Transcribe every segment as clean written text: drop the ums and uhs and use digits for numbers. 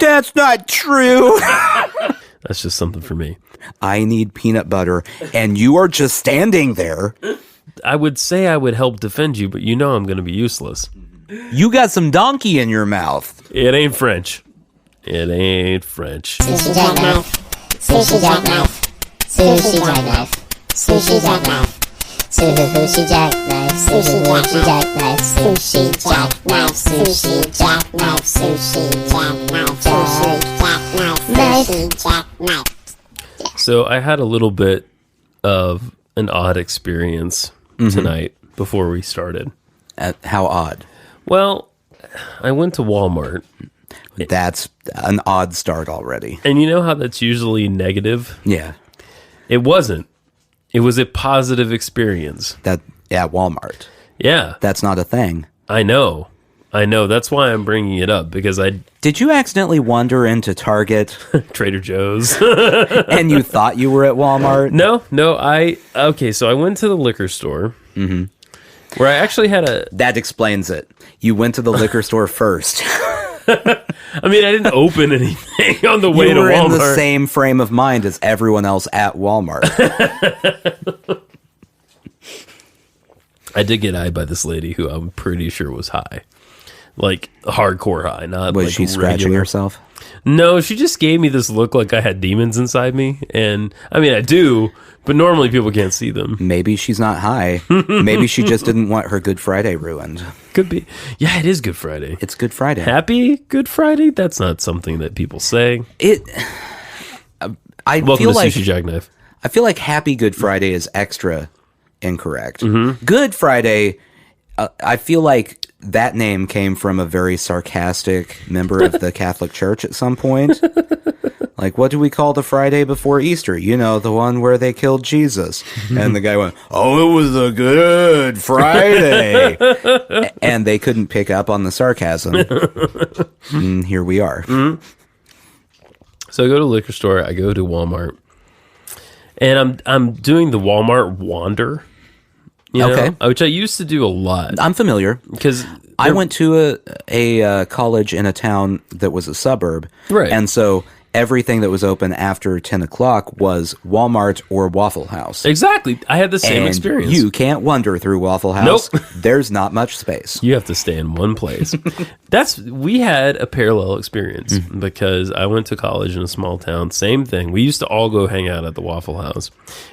That's not true. That's just something for me. I need peanut butter, and you are just standing there. I would say I would help defend you, but you know I'm going to be useless. You got some donkey in your mouth. It ain't French. It ain't French. Sushi jackknife. Sushi jackknife. Sushi jackknife. Sushi jackknife. Sushi jackknife. Sushi jackknife. Sushi jackknife. Sushi jackknife. Sushi jackknife. Sushi jackknife. So I had a little bit of an odd experience tonight before we started. How odd. Well, I went to Walmart. That's an odd start already. And you know how that's usually negative? Yeah. It wasn't. It was a positive experience. That at Walmart. Yeah. That's not a thing. I know. That's why I'm bringing it up, because Did you accidentally wander into Target Trader Joe's. and you thought you were at Walmart? No. So I went to the liquor store where I actually had That explains it. You went to the liquor store first. I didn't open anything on the way to Walmart. You were in the same frame of mind as everyone else at Walmart. I did get eyed by this lady who I'm pretty sure was high. Like, hardcore high, not Was like she scratching regular. herself? No, she just gave me this look like I had demons inside me. And, I do, but normally people can't see them. Maybe she's not high. Maybe she just didn't want her Good Friday ruined. Could be. Yeah, it is Good Friday. It's Good Friday. Happy Good Friday? That's not something that people say. I Welcome feel to like Sushi Jackknife. I feel like Happy Good Friday is extra incorrect. Mm-hmm. Good Friday, I feel like that name came from a very sarcastic member of the Catholic Church at some point. Like, what do we call the Friday before Easter? You know, the one where they killed Jesus. And the guy went, oh, it was a Good Friday. And they couldn't pick up on the sarcasm. And here we are. Mm-hmm. So I go to the liquor store, I go to Walmart, and I'm doing the Walmart wander, Okay. which I used to do a lot. I'm familiar. Because I went to a college in a town that was a suburb. Right. And so everything that was open after 10 o'clock was Walmart or Waffle House. Exactly. I had the same And experience. you can't wander through Waffle House. Nope. There's not much space. You have to stay in one place. We had a parallel experience because I went to college in a small town. Same thing. We used to all go hang out at the Waffle House.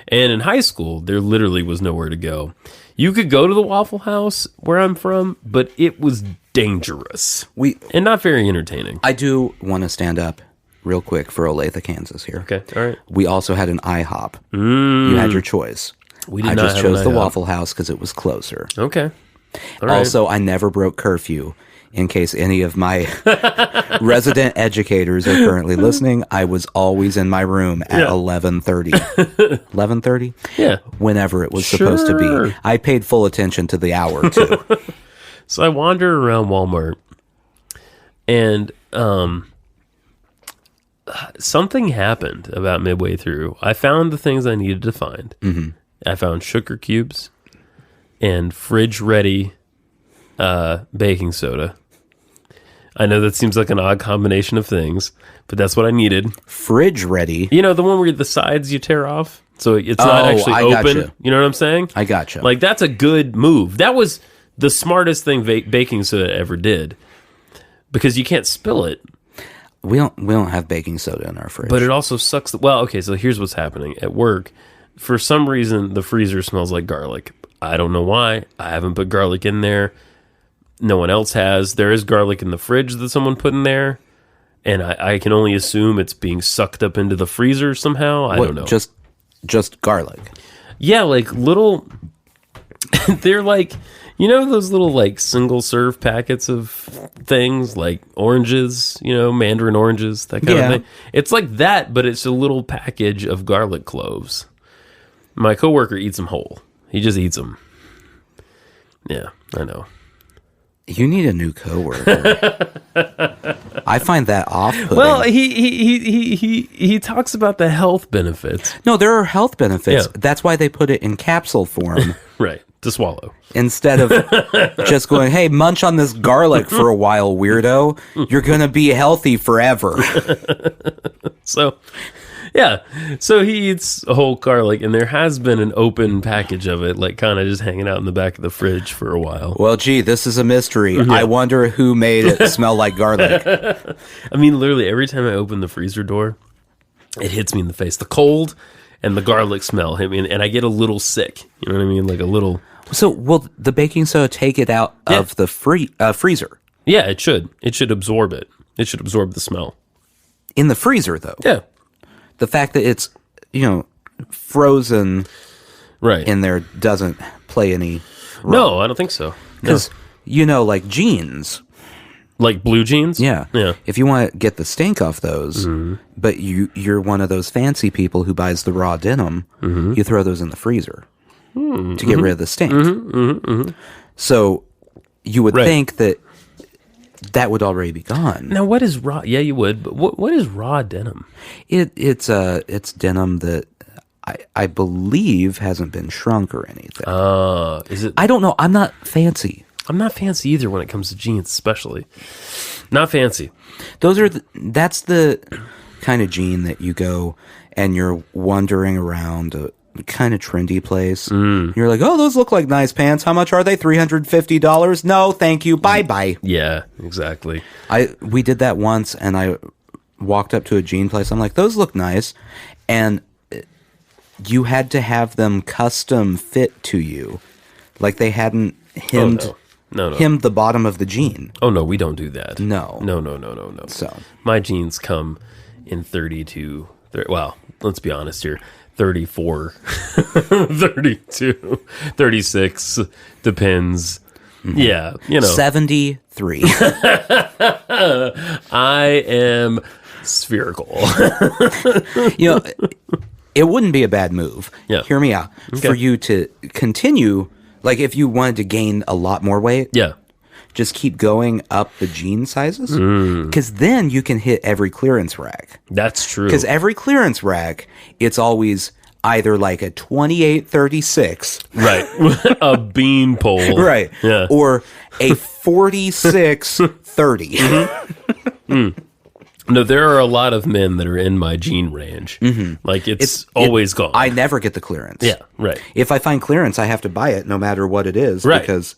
And in high school, there literally was nowhere to go. You could go to the Waffle House where I'm from, but it was dangerous and not very entertaining. I do want to stand up real quick for Olathe, Kansas here. Okay, all right. We also had an IHOP. You had your choice. We did I not just have chose an the IHOP. Waffle House because it was closer. Okay. All right. Also, I never broke curfew. In case any of my resident educators are currently listening, I was always in my room at 11:30. 11:30? Yeah. Whenever it was supposed to Sure. be. I paid full attention to the hour, too. So I wander around Walmart, and something happened about midway through. I found the things I needed to find. Mm-hmm. I found sugar cubes and fridge-ready baking soda. I know that seems like an odd combination of things, but that's what I needed. Fridge ready? You know, the one where the sides you tear off, so it's not actually I open. gotcha. You know what I'm saying? I gotcha. Like, that's a good move. That was the smartest thing baking soda ever did, because you can't spill it. We don't have baking soda in our fridge. But it also sucks. Well, okay, so here's what's happening. At work, for some reason, the freezer smells like garlic. I don't know why. I haven't put garlic in there. No one else has. There is garlic in the fridge that someone put in there, and I can only assume it's being sucked up into the freezer somehow. I don't know. Just garlic. Yeah, like little... They're like... You know those little, like, single-serve packets of things, like oranges, mandarin oranges, that kind of thing? It's like that, but it's a little package of garlic cloves. My coworker eats them whole. He just eats them. Yeah, I know. You need a new coworker. I find that off-putting. Well, he talks about the health benefits. No, there are health benefits. Yeah. That's why they put it in capsule form. Right. to swallow. Instead of just going, hey, munch on this garlic for a while, weirdo. You're going to be healthy forever. So, yeah. So he eats a whole garlic, and there has been an open package of it, like kind of just hanging out in the back of the fridge for a while. Well, gee, this is a mystery. I wonder who made it smell like garlic. I mean, literally, every time I open the freezer door, it hits me in the face. The cold and the garlic smell hit me, and I get a little sick. You know what I mean? Like a little... So, will the baking soda take it out of the freezer? Yeah, it should. It should absorb it. It should absorb the smell. In the freezer, though? Yeah. The fact that it's, frozen right in there doesn't play any role. No, I don't think so. Because, like jeans. Like blue jeans? Yeah. Yeah. If you want to get the stink off those, but you're one of those fancy people who buys the raw denim, you throw those in the freezer to get rid of the stink. So you would think that would already be gone. Now, what is raw? Yeah, you would. But what is raw denim? It's denim that I believe hasn't been shrunk or anything. Is it? I don't know. I'm not fancy. I'm not fancy either when it comes to jeans, especially. Not fancy. That's the kind of jean that you go and you're wandering around a kind of trendy place. You're like, oh, those look like nice pants. How much are they? $350? No, thank you. Bye-bye. Yeah, exactly. We did that once, and I walked up to a jean place. I'm like, those look nice. And you had to have them custom fit to you. Like they hadn't hemmed the bottom of the jean. Oh, no, we don't do that. No. No. So my jeans come in 32. Well, let's be honest here. 34, 32, 36, depends. Yeah, 73. I am spherical. It wouldn't be a bad move. Yeah. Hear me out. Okay. For you to continue, like if you wanted to gain a lot more weight. Yeah. Just keep going up the jean sizes. Because then you can hit every clearance rack. That's true. Because every clearance rack, it's always either like a 28-36. Right. A bean pole. Right. Yeah. Or a 46-30. No, there are a lot of men that are in my jean range. Like it's always gone. I never get the clearance. Yeah, right. If I find clearance, I have to buy it no matter what it is. Right. Because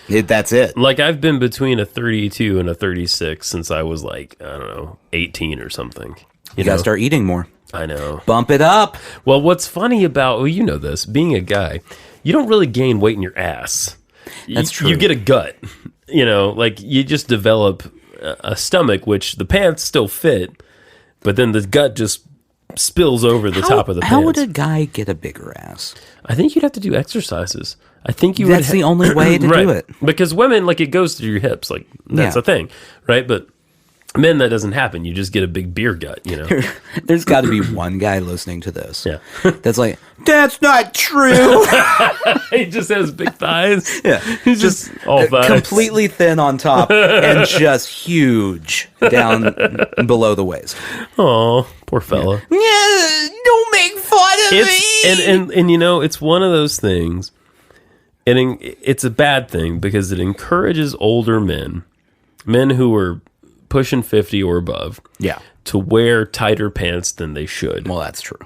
that's it. Like I've been between a 32 and a 36 since I was like, I don't know, 18 or something. You gotta start eating more. I know. Bump it up. Well, what's funny about, well, you know this, being a guy, you don't really gain weight in your ass. That's true. You get a gut. Like you just develop a stomach, which the pants still fit, but then the gut just spills over the top of the pants. How would a guy get a bigger ass? I think you'd have to do exercises. I think you That's the only way to do it. Because women, like, it goes through your hips. Like, that's a thing, right? But men, that doesn't happen. You just get a big beer gut, There's got to be one guy listening to this. Yeah. That's like, that's not true. He just has big thighs. Yeah. He's just all thighs. Completely thin on top and just huge down below the waist. Oh, poor fella. Yeah, don't make fun of me. And it's one of those things. And it's a bad thing because it encourages older men who are pushing 50 or above, to wear tighter pants than they should. Well, that's true.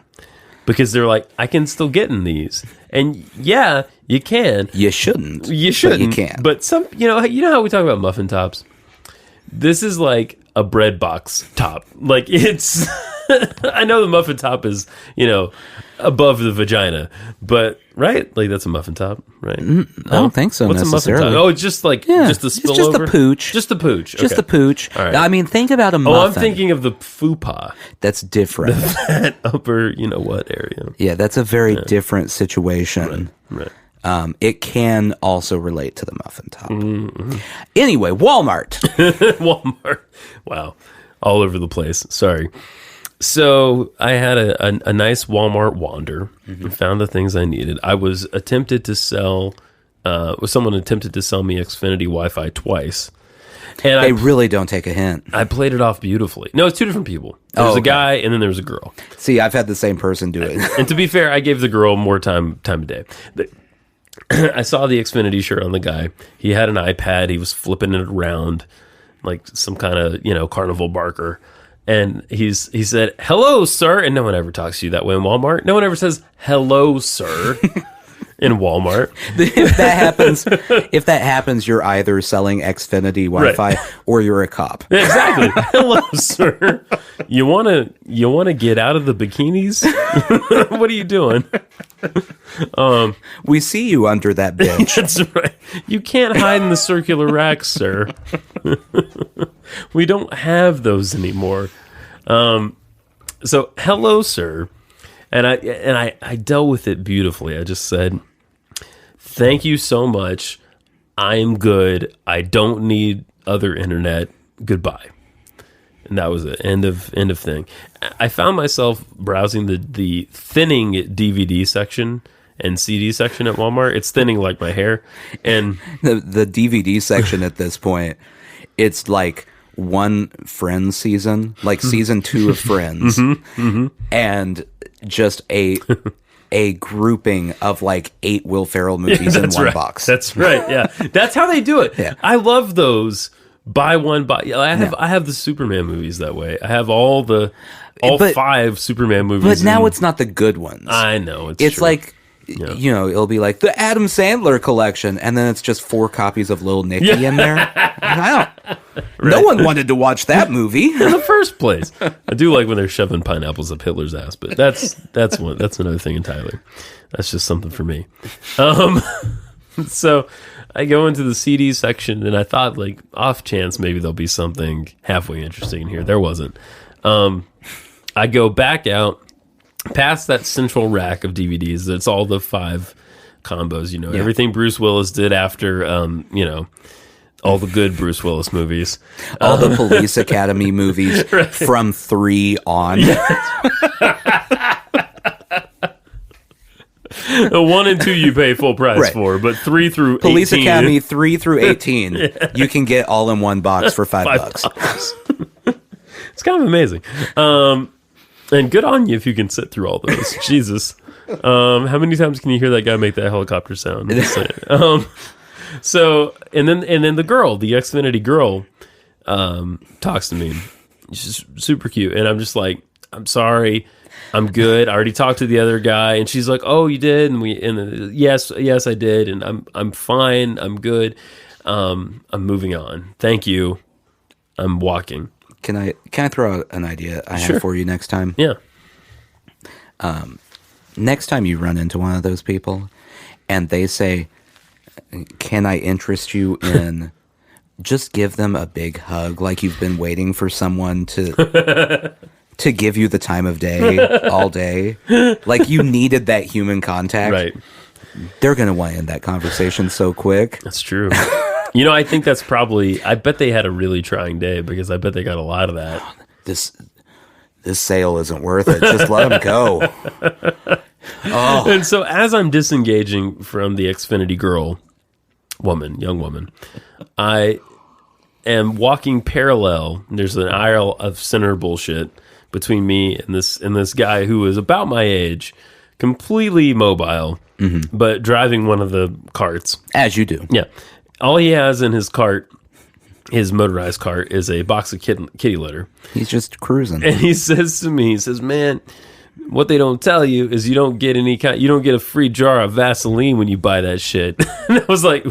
Because they're like, I can still get in these. And yeah, you can. You shouldn't. You shouldn't. But you can. But some, you know how we talk about muffin tops? This is like a bread box top. Like it's, I know the muffin top is, above the vagina, but right? Like that's a muffin top, right? I don't think so. What's necessarily. a muffin top? Oh, it's just like just a spillover. It's just a pooch. Just a pooch. Just okay. a pooch. All right. I mean, think about a muffin. Oh, I'm thinking of the fupa. That's different. That upper, what area? Yeah, that's a very different situation. Right. It can also relate to the muffin top. Mm-hmm. Anyway, Walmart. Walmart. Wow. All over the place. Sorry. So I had a nice Walmart wander and found the things I needed. I was attempted to sell, someone attempted to sell me Xfinity Wi-Fi twice. And they really don't take a hint. I played it off beautifully. No, it's two different people. There's a guy and then there's a girl. See, I've had the same person do it. And to be fair, I gave the girl more time of day. I saw the Xfinity shirt on the guy. He had an iPad. He was flipping it around like some kind of, carnival barker. And he said, "Hello, sir." And no one ever talks to you that way in Walmart. No one ever says, "Hello, sir." In Walmart. If that happens, you're either selling Xfinity Wi-Fi or you're a cop. Exactly. "Hello, sir. You wanna get out of the bikinis? What are you doing?" We see you under that bench. That's right. "You can't hide in the circular racks, sir." We don't have those anymore. So, "Hello, sir." And I dealt with it beautifully. I just said, "Thank you so much. I am good. I don't need other internet. Goodbye." And that was it. End of thing. I found myself browsing the thinning DVD section and CD section at Walmart. It's thinning like my hair. And the DVD section at this point, it's like one Friends season, like season 2 of Friends, and just a grouping of like 8 Will Ferrell movies in one box. That's right. Yeah, that's how they do it. Yeah. I love those buy one buy. I have the Superman movies that way. I have all 5 Superman movies. But now it's not the good ones. I know it's true. like. It'll be like the Adam Sandler collection, and then it's just 4 copies of Little Nicky in there. Wow. No one wanted to watch that movie in the first place. I do like when they're shoving pineapples up Hitler's ass, but that's another thing entirely. That's just something for me. So I go into the CD section, and I thought, like, off chance maybe there'll be something halfway interesting in here. There wasn't. I go back out. Past that central rack of DVDs, that's all the 5 combos, everything Bruce Willis did after, all the good Bruce Willis movies. All the Police Academy movies from 3 on. 1 and 2 you pay full price for, but 3 through Police 18. Academy 3 through 18, you can get all in one box for $5. It's kind of amazing. And good on you if you can sit through all those. Jesus. How many times can you hear that guy make that helicopter sound? I'm just saying. So, and then the girl, the Xfinity girl, talks to me. She's super cute. And I'm just like, "I'm sorry. I'm good. I already talked to the other guy." And she's like, "Oh, you did?" And yes, I did. And I'm fine. I'm good. I'm moving on. Thank you. I'm walking. Can I throw out an idea I have for you next time? Yeah. Next time you run into one of those people and they say, "Can I interest you in," just give them a big hug like you've been waiting for someone to give you the time of day all day. Like you needed that human contact. Right. They're going to want to end that conversation so quick. That's true. I think that's probably, I bet they had a really trying day because I bet they got a lot of that. This sale isn't worth it. Just let them go. Oh. And so as I'm disengaging from the Xfinity young woman, I am walking parallel. There's an aisle of center bullshit between me and this guy who is about my age, completely mobile, but driving one of the carts. As you do. Yeah. All he has in his cart, his motorized cart, is a box of kitty litter. He's just cruising. And he says to me, "Man, what they don't tell you is you don't get a free jar of Vaseline when you buy that shit." And I was like,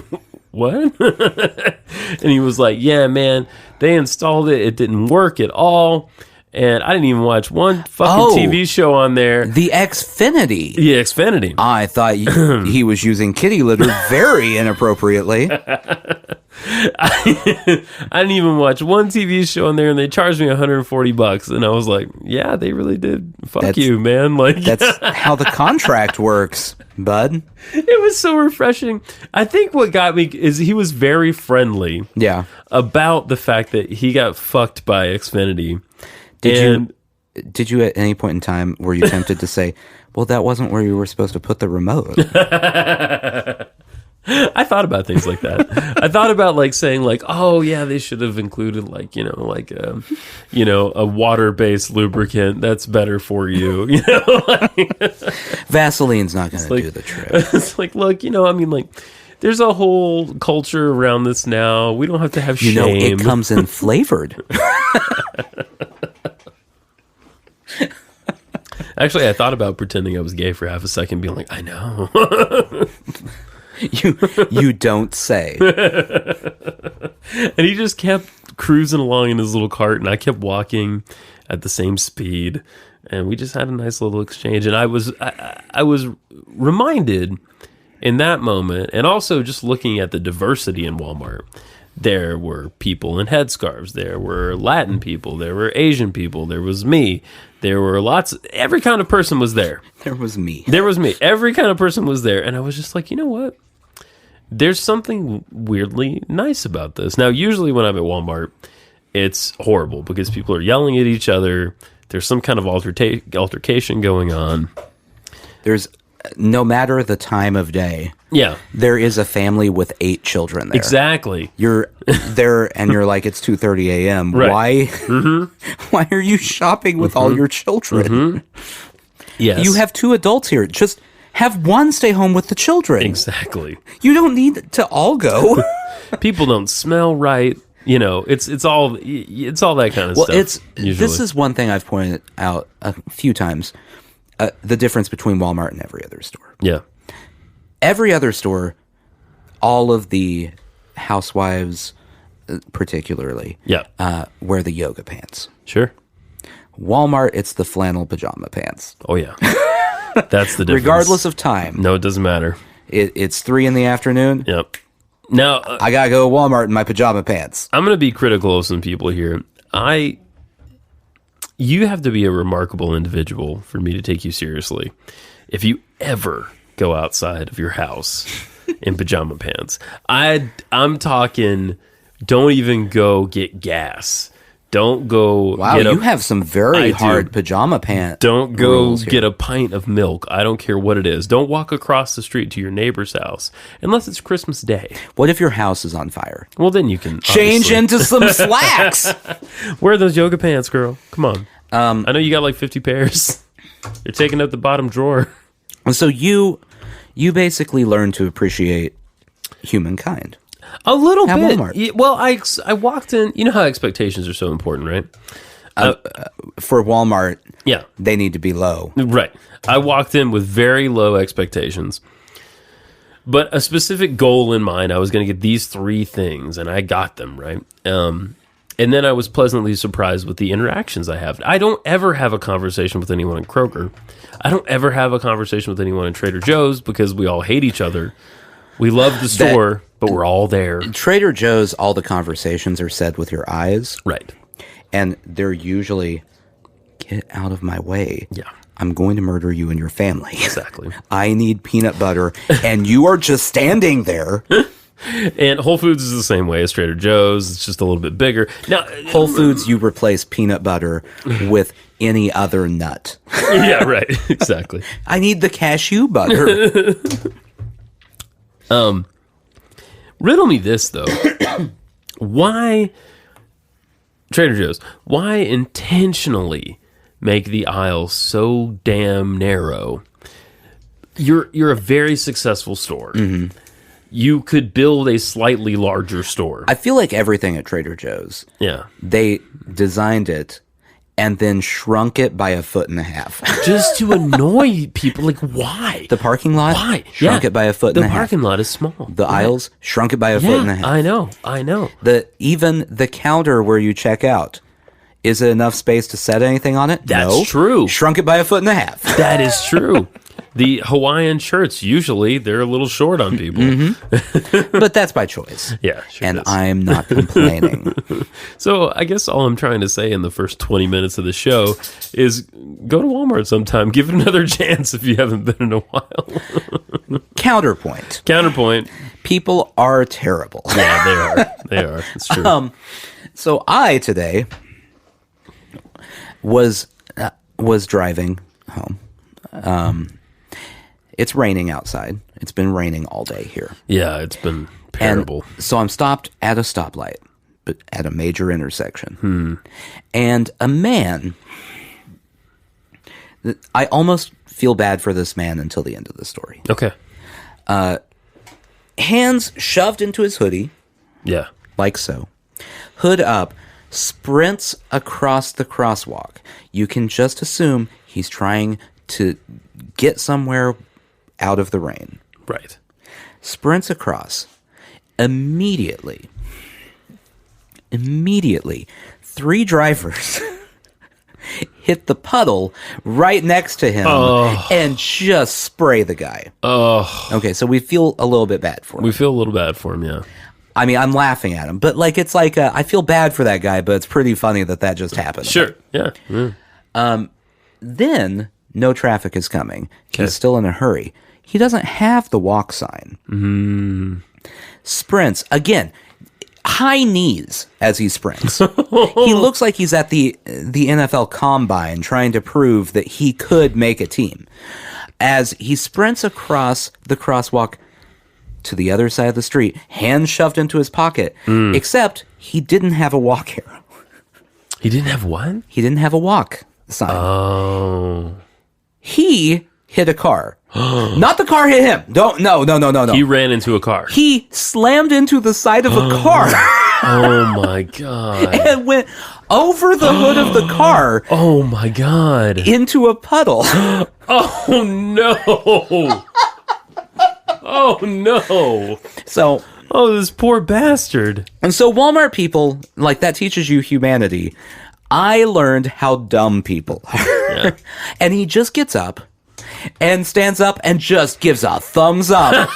"What?" And he was like, "Yeah, man, they installed it. It didn't work at all. And I didn't even watch one fucking TV show on there." The Xfinity. The Xfinity. I thought he was using kitty litter very inappropriately. I didn't even watch one TV show on there, and they charged me $140. And I was like, "Yeah, they really did. Fuck you, man." Like, that's how the contract works, bud. It was so refreshing. I think what got me is he was very friendly. Yeah. About the fact that he got fucked by Xfinity. Did you at any point in time were you tempted to say, "Well, that wasn't where you were supposed to put the remote"? I thought about things like that. I thought about like saying like, oh yeah, they should have included like, a water-based lubricant that's better for you. Vaseline's not going to do the trick. It's like, look, there's a whole culture around this now. We don't have to have shame. It comes in flavored. Actually, I thought about pretending I was gay for half a second, being like, I know. You don't say. And he just kept cruising along in his little cart, and I kept walking at the same speed, and we just had a nice little exchange. And I was reminded in that moment, and also just looking at the diversity in Walmart. There were people in headscarves. There were Latin people. There were Asian people. There was me. There were every kind of person was there. There was me. Every kind of person was there. And I was just like, you know what? There's something weirdly nice about this. Now, usually when I'm at Walmart, it's horrible because people are yelling at each other. There's some kind of altercation going on. There's, no matter the time of day, there is a family with 8 children there. Exactly. You're there and you're like, it's 2:30 a.m. Right. Why? Why are you shopping with all your children? Yes. You have 2 adults here. Just have one stay home with the children. Exactly. You don't need to all go. People don't smell right. It's all that kind of stuff. This is one thing I've pointed out a few times. The difference between Walmart and every other store. Yeah. Every other store, all of the housewives, particularly, wear the yoga pants. Sure. Walmart, it's the flannel pajama pants. Oh, yeah. That's the difference. Regardless of time. No, it doesn't matter. It's 3 in the afternoon. Yep. Now, I gotta go to Walmart in my pajama pants. I'm going to be critical of some people here. You have to be a remarkable individual for me to take you seriously. If you ever go outside of your house in pajama pants, I'm talking, don't even go get gas. Don't go. Wow, you have some very hard pajama pants. Don't go get a pint of milk. I don't care what it is. Don't walk across the street to your neighbor's house unless it's Christmas Day. What if your house is on fire? Well, then you can change into some slacks. Wear those yoga pants, girl. Come on. I know you got like 50 pairs. You're taking up the bottom drawer. So you basically learned to appreciate humankind. A little at bit. Walmart. Well, I walked in. You know how expectations are so important, right? For Walmart, Yeah. they need to be low. Right. I walked in with very low expectations, but a specific goal in mind. I was going to get these 3 things, and I got them, right? And then I was pleasantly surprised with the interactions I have. I don't ever have a conversation with anyone in Kroger. I don't ever have a conversation with anyone in Trader Joe's because we all hate each other. We love the store, but we're all there. Trader Joe's, all the conversations are said with your eyes. Right. And they're usually, get out of my way. Yeah. I'm going to murder you and your family. Exactly. I need peanut butter, and you are just standing there. And Whole Foods is the same way as Trader Joe's. It's just a little bit bigger. Now, Whole Foods, you replace peanut butter with any other nut. Yeah, right. Exactly. I need the cashew butter. Riddle me this, though. Why, Trader Joe's, why intentionally make the aisle so damn narrow? You're a very successful store. Mm-hmm. You could build a slightly larger store. I feel like everything at Trader Joe's, they designed it and then shrunk it by 1.5 feet. Just to annoy people. Like, why? The parking lot? Why? Shrunk it by 1.5 feet. The parking lot is small. The aisles shrunk it by 1.5 feet. I know. Even the counter where you check out, is it enough space to set anything on it? That's true. Shrunk it by 1.5 feet. That is true. The Hawaiian shirts, usually, they're a little short on people. Mm-hmm. But that's by choice. Yeah, sure. And I'm not complaining. So I guess all I'm trying to say in the first 20 minutes of the show is go to Walmart sometime. Give it another chance if you haven't been in a while. Counterpoint. People are terrible. Yeah, they are. It's true. So I today was driving home. It's raining outside. It's been raining all day here. Yeah, it's been terrible. And so I'm stopped at a stoplight, but at a major intersection. And a man, I almost feel bad for this man until the end of the story. Okay. Hands shoved into his hoodie, Yeah. like so. Hood up, sprints across the crosswalk. You can just assume he's trying to get somewhere out of the rain. Right. Sprints across. Immediately, 3 drivers hit the puddle right next to him and just spray the guy. Oh. Okay, so we feel a little bit bad for him. We feel a little bad for him, yeah. I mean, I'm laughing at him, but like it's like I feel bad for that guy, but it's pretty funny that just happened. Sure. Yeah. Then no traffic is coming. Okay. He's still in a hurry. He doesn't have the walk sign. Sprints again, high knees as he sprints. He looks like he's at the NFL Combine trying to prove that he could make a team. As he sprints across the crosswalk to the other side of the street, hands shoved into his pocket, except he didn't have a walk arrow. He didn't have what? He didn't have a walk sign. Oh. He hit a car. Not the car hit him. No. He ran into a car. He slammed into the side of a car Oh my god. and went over the hood of the car Oh my god. into a puddle. Oh no. Oh no. So, Oh, this poor bastard. and so Walmart people, like that teaches you humanity. I learned how dumb people are. And he just gets up and stands up and just gives a thumbs up.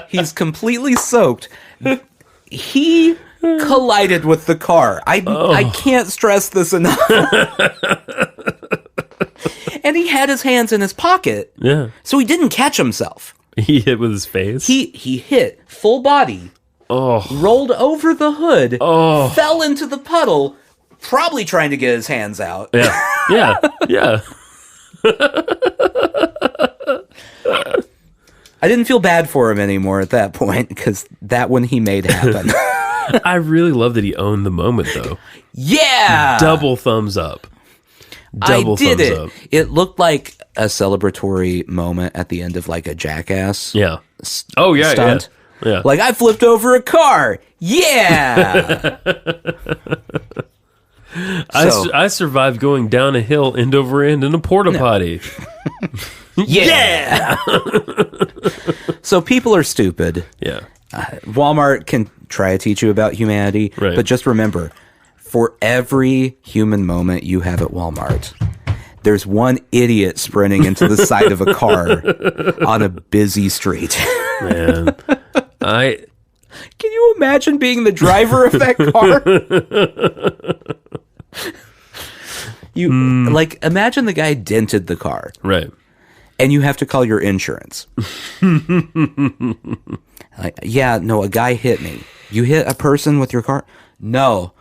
He's completely soaked. He collided with the car. I can't stress this enough. And he had his hands in his pocket. Yeah. So he didn't catch himself. He hit with his face. He hit full body, rolled over the hood, fell into the puddle, probably trying to get his hands out. Yeah. Yeah. I didn't feel bad for him anymore at that point because that one he made happen. I really love that he owned the moment though. Yeah! Double thumbs up. Double I did thumbs it. up. It looked like a celebratory moment at the end of like a Jackass Yeah. Oh yeah, stunt. yeah. Like, I flipped over a car. Yeah! I survived going down a hill end over end in a porta potty. Yeah! So people are stupid. Yeah. Walmart can try to teach you about humanity, Right. but just remember, for every human moment you have at Walmart, there's one idiot sprinting into the side of a car on a busy street. Man. Can you imagine being the driver of that car? Like, imagine the guy dented the car. Right. And you have to call your insurance. Like, yeah, no, a guy hit me. You hit a person with your car? No.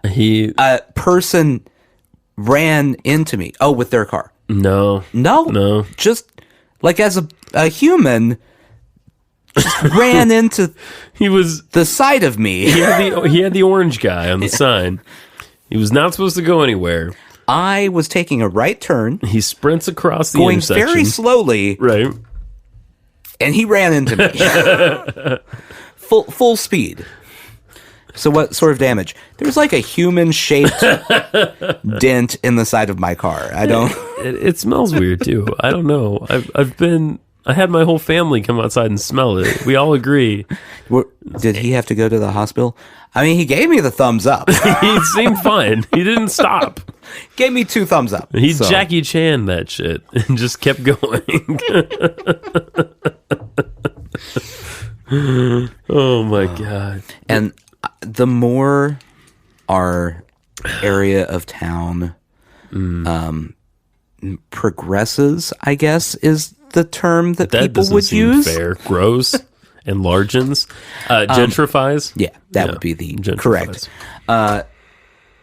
A person ran into me. Oh, with their car. No. No. Just, like, as a human, just ran into the side of me. He had the orange guy on the sign. He was not supposed to go anywhere. I was taking a right turn. He sprints across the going intersection. very slowly. Right. And he ran into me. Full speed. So what sort of damage? There's like a human-shaped dent in the side of my car. I don't... It smells weird, too. I don't know. I had my whole family come outside and smell it. We all agree. Did he have to go to the hospital? I mean, he gave me the thumbs up. He seemed fine. He didn't stop. Gave me 2 thumbs up. He Jackie Chan that shit and just kept going. Oh my God. And the more our area of town progresses, I guess, is the term that people doesn't would seem use. fair. Grows, enlargens, gentrifies. Yeah, that would be the gentrifies. correct.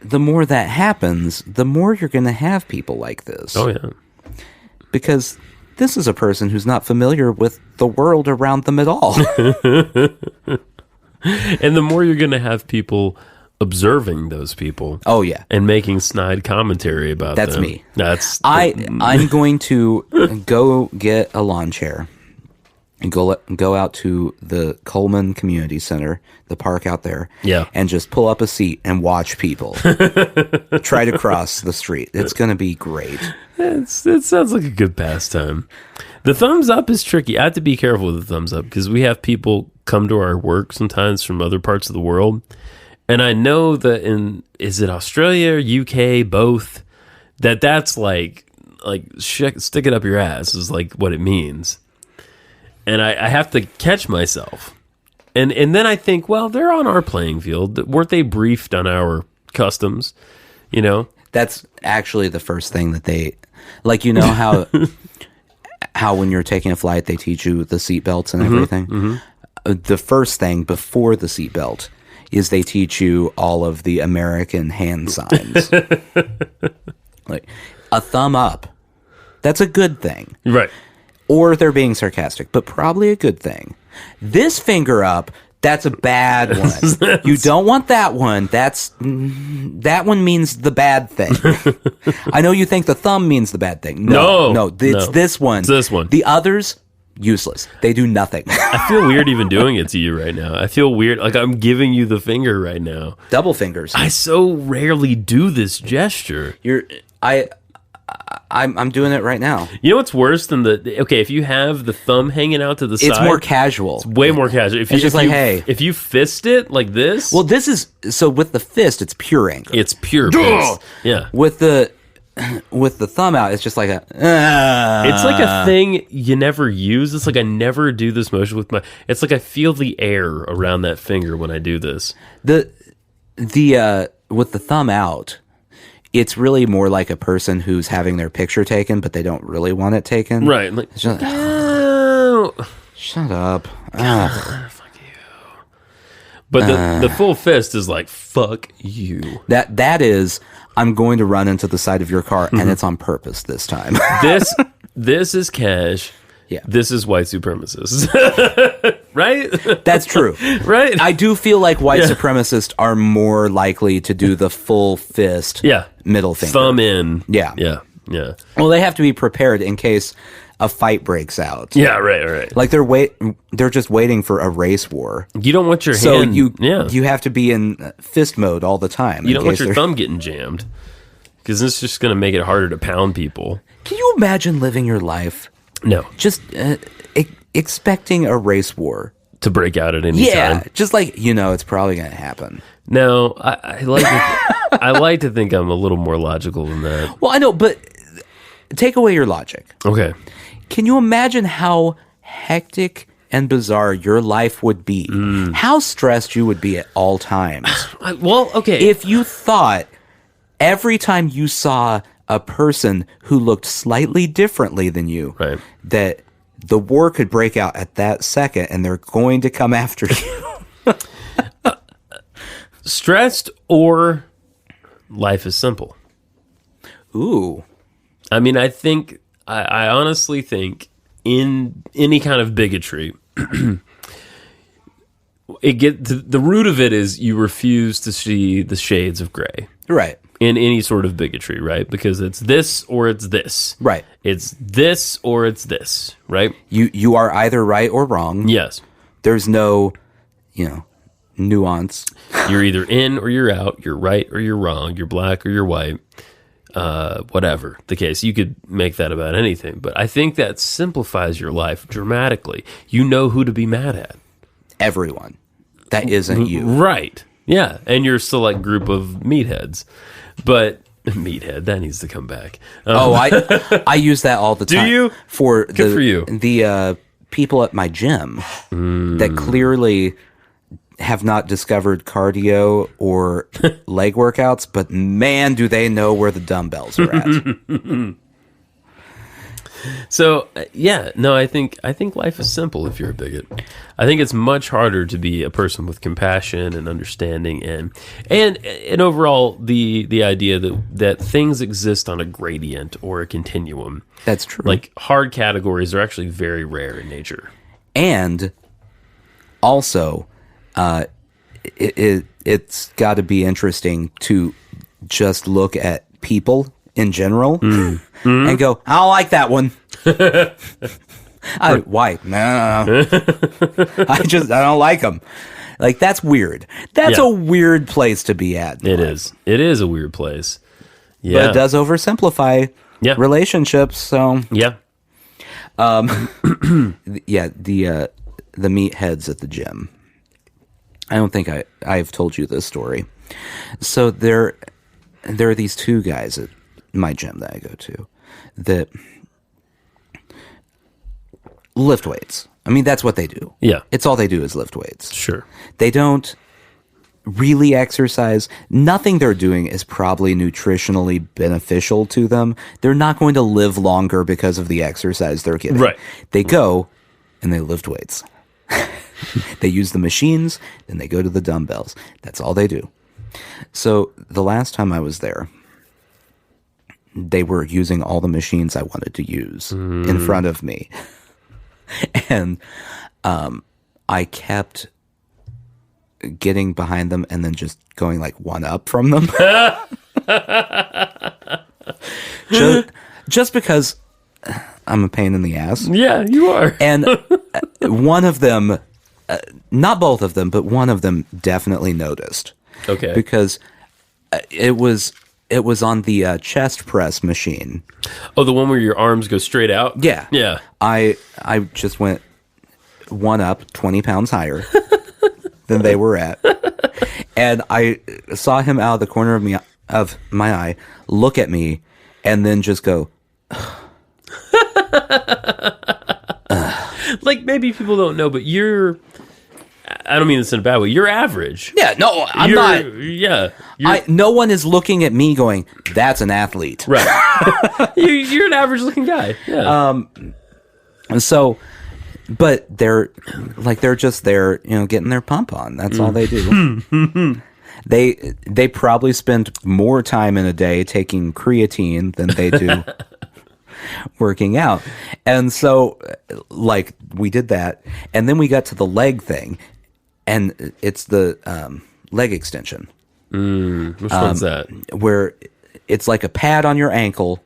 The more that happens, the more you're going to have people like this. Oh yeah. because this is a person who's not familiar with the world around them at all. And the more you're going to have people observing those people. Oh, yeah. And making snide commentary about That's them. me. I'm going to go get a lawn chair and go out to the Coleman Community Center, the park out there, and just pull up a seat and watch people try to cross the street. It's going to be great. It sounds like a good pastime. The thumbs up is tricky. I have to be careful with the thumbs up because we have people come to our work sometimes from other parts of the world. And I know that is it Australia or UK, both, that's like stick it up your ass is like what it means. And I have to catch myself. And then I think, well, they're on our playing field. Weren't they briefed on our customs? You know? That's actually the first thing that they, like, you know how when you're taking a flight, they teach you the seatbelts and everything? Mm-hmm. The first thing before the seatbelt is they teach you all of the American hand signs. Like, a thumb up. That's a good thing. Right. Or they're being sarcastic, but probably a good thing. This finger up, that's a bad one. You don't want that one. That one means the bad thing. I know you think the thumb means the bad thing. No, it's this one. It's this one. The others, useless. They do nothing. I feel weird even doing it to you right now. I feel weird. Like I'm giving you the finger right now. Double fingers. I so rarely do this gesture. I'm doing it right now. You know what's worse than if you have the thumb hanging out to the side. It's more casual. It's way more casual. If you fist it like this. Well, this is, so with the fist, it's pure anger. It's pure fist. Yeah. With the thumb out, it's just like a... It's like a thing you never use. It's like I never do this motion with my... It's like I feel the air around that finger when I do this. With the thumb out, it's really more like a person who's having their picture taken, but they don't really want it taken. Right. Like, just, shut up. Fuck you. But the full fist is like, fuck you. That is... I'm going to run into the side of your car, and it's on purpose this time. This is cash. Yeah. This is white supremacists. Right? That's true. Right? I do feel like white supremacists are more likely to do the full fist middle finger. Thumb in. Yeah. Yeah. Yeah. Well, they have to be prepared in case a fight breaks out. Yeah, right. Like they're just waiting for a race war. You don't want your hand... So you have to be in fist mode all the time. You don't want your thumb getting jammed. Because it's just going to make it harder to pound people. Can you imagine living your life... No. Just expecting a race war. To break out at any time. Yeah, just like, it's probably going to happen. No, I like to think I'm a little more logical than that. Well, I know, but take away your logic. Okay. Can you imagine how hectic and bizarre your life would be? How stressed you would be at all times? Well, okay. If you thought every time you saw a person who looked slightly differently than you, that the war could break out at that second and they're going to come after you. Stressed or life is simple. Ooh. I mean, I honestly think in any kind of bigotry, the root of it is you refuse to see the shades of gray. Right. In any sort of bigotry, right? Because it's this or it's this. Right. It's this or it's this, right? You are either right or wrong. Yes. There's no, nuance. You're either in or you're out. You're right or you're wrong. You're black or you're white. Whatever the case. You could make that about anything. But I think that simplifies your life dramatically. You know who to be mad at. Everyone. That isn't you. Right. Yeah. And your select group of meatheads. But meathead, that needs to come back. I use that all the time. Do you? Good for you. The people at my gym that clearly have not discovered cardio or leg workouts, but man, do they know where the dumbbells are at. So yeah, no, I think life is simple if you're a bigot. I think it's much harder to be a person with compassion and understanding and overall the idea that things exist on a gradient or a continuum. That's true. Like hard categories are actually very rare in nature. And also, it's got to be interesting to just look at people in general and go, I don't like that one. Why? No. I don't like them. Like, that's weird. That's a weird place to be at. It is. It is a weird place. Yeah. But it does oversimplify relationships. So yeah. Yeah, the meatheads at the gym. I don't think I've told you this story. So there are these two guys at my gym that I go to that lift weights. I mean, that's what they do. Yeah. It's all they do is lift weights. Sure. They don't really exercise. Nothing they're doing is probably nutritionally beneficial to them. They're not going to live longer because of the exercise they're getting. Right. They go and they lift weights. They use the machines, then they go to the dumbbells. That's all they do. So the last time I was there, they were using all the machines I wanted to use in front of me. And I kept getting behind them and then just going like one up from them. just because I'm a pain in the ass. Yeah, you are. And one of them, not both of them, but one of them definitely noticed. Okay. Because it was on the chest press machine. Oh, the one where your arms go straight out? Yeah. Yeah. I just went one up, 20 pounds higher than they were at. And I saw him out of the corner of my eye, look at me, and then just go, like maybe people don't know, but I don't mean this in a bad way. You're average. yeah, no, I'm not. Yeah. No one is looking at me going, that's an athlete. Right. You're an average looking guy. Yeah. So, but they're just there, getting their pump on. That's all they do. They probably spend more time in a day taking creatine than they do working out. And so, like, we did that, and then we got to the leg thing, and it's the leg extension. Which one's that? Where it's like a pad on your ankle.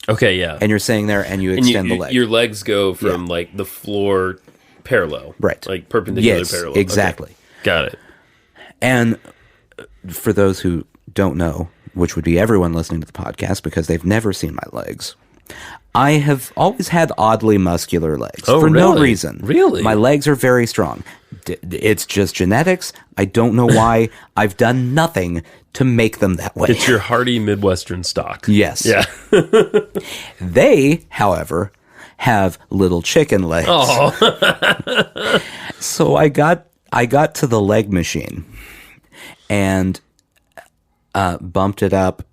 Okay, yeah. And you're sitting there and you extend the leg. Your legs go from like the floor parallel. Right. Like perpendicular yes, parallel. Exactly. Okay. Got it. And for those who don't know, which would be everyone listening to the podcast because they've never seen my legs, I have always had oddly muscular legs for no reason. Really? My legs are very strong. It's just genetics. I don't know why. I've done nothing to make them that way. It's your hardy Midwestern stock. Yes. Yeah. They, however, have little chicken legs. Oh. So I got to the leg machine and bumped it up.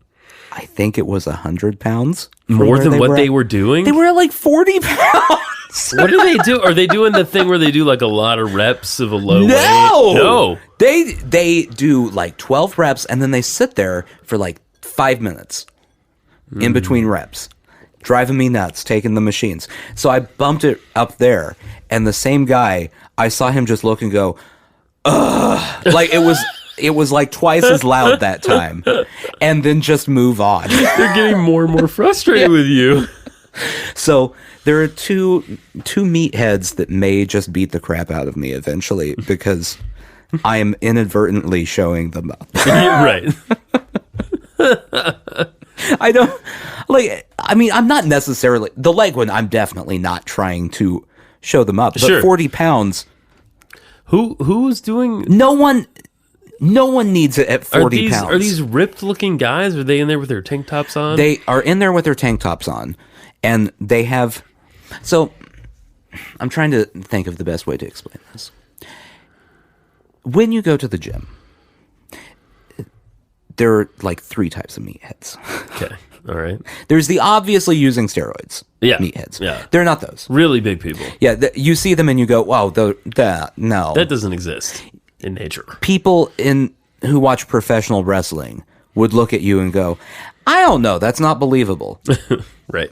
I think it was 100 pounds. More than what they were doing? They were at like 40 pounds. What do they do? Are they doing the thing where they do like a lot of reps of a low weight? No. They do like 12 reps and then they sit there for like 5 minutes in between reps, driving me nuts, taking the machines. So I bumped it up there, and the same guy, I saw him just look and go, ugh. Like it was like twice as loud that time, and then just move on. They're getting more and more frustrated with you. So there are two meatheads that may just beat the crap out of me eventually because I am inadvertently showing them up. Right. I don't like. I mean, I'm not necessarily the leg one. I'm definitely not trying to show them up. But Sure. 40 pounds. Who's doing? No one needs it at 40 pounds. Are these ripped looking guys? Are they in there with their tank tops on? They are in there with their tank tops on, and they have. So, I'm trying to think of the best way to explain this. When you go to the gym, there are like 3 types of meatheads. Okay. All right. There's the obviously using steroids. Yeah. meatheads. Yeah. They're not those. Really big people. Yeah, you see them and you go, wow, no. That doesn't exist in nature. People who watch professional wrestling would look at you and go, I don't know, that's not believable. Right.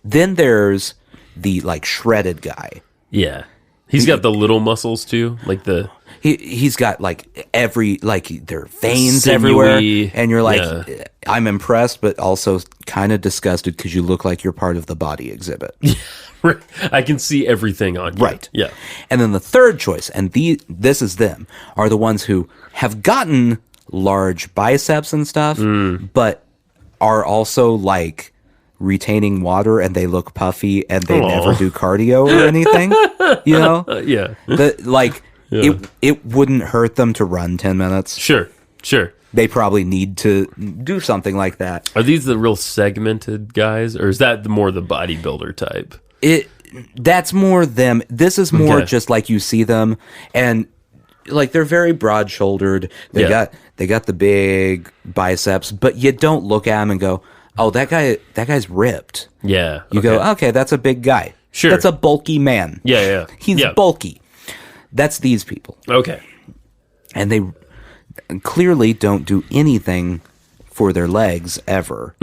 Then there's the like shredded guy. Yeah. He's got the little muscles too, like the He's got like their veins sinewy, everywhere, and you're like, yeah. I'm impressed, but also kind of disgusted because you look like you're part of the body exhibit. I can see everything on you. Right. Yeah. And then the third choice, and this is them, are the ones who have gotten large biceps and stuff, but are also like retaining water and they look puffy and they never do cardio or anything. You know? Yeah. Yeah. It wouldn't hurt them to run 10 minutes. Sure. They probably need to do something like that. Are these the real segmented guys, or is that more the bodybuilder type? That's more them. This is more Okay. just like you see them, and like they're very broad shouldered. They got the big biceps, but you don't look at them and go, "Oh, that guy's ripped." Yeah. You go, "Okay, that's a big guy. Sure. That's a bulky man. Yeah. He's Yeah. bulky." That's these people, Okay. and they clearly don't do anything for their legs ever.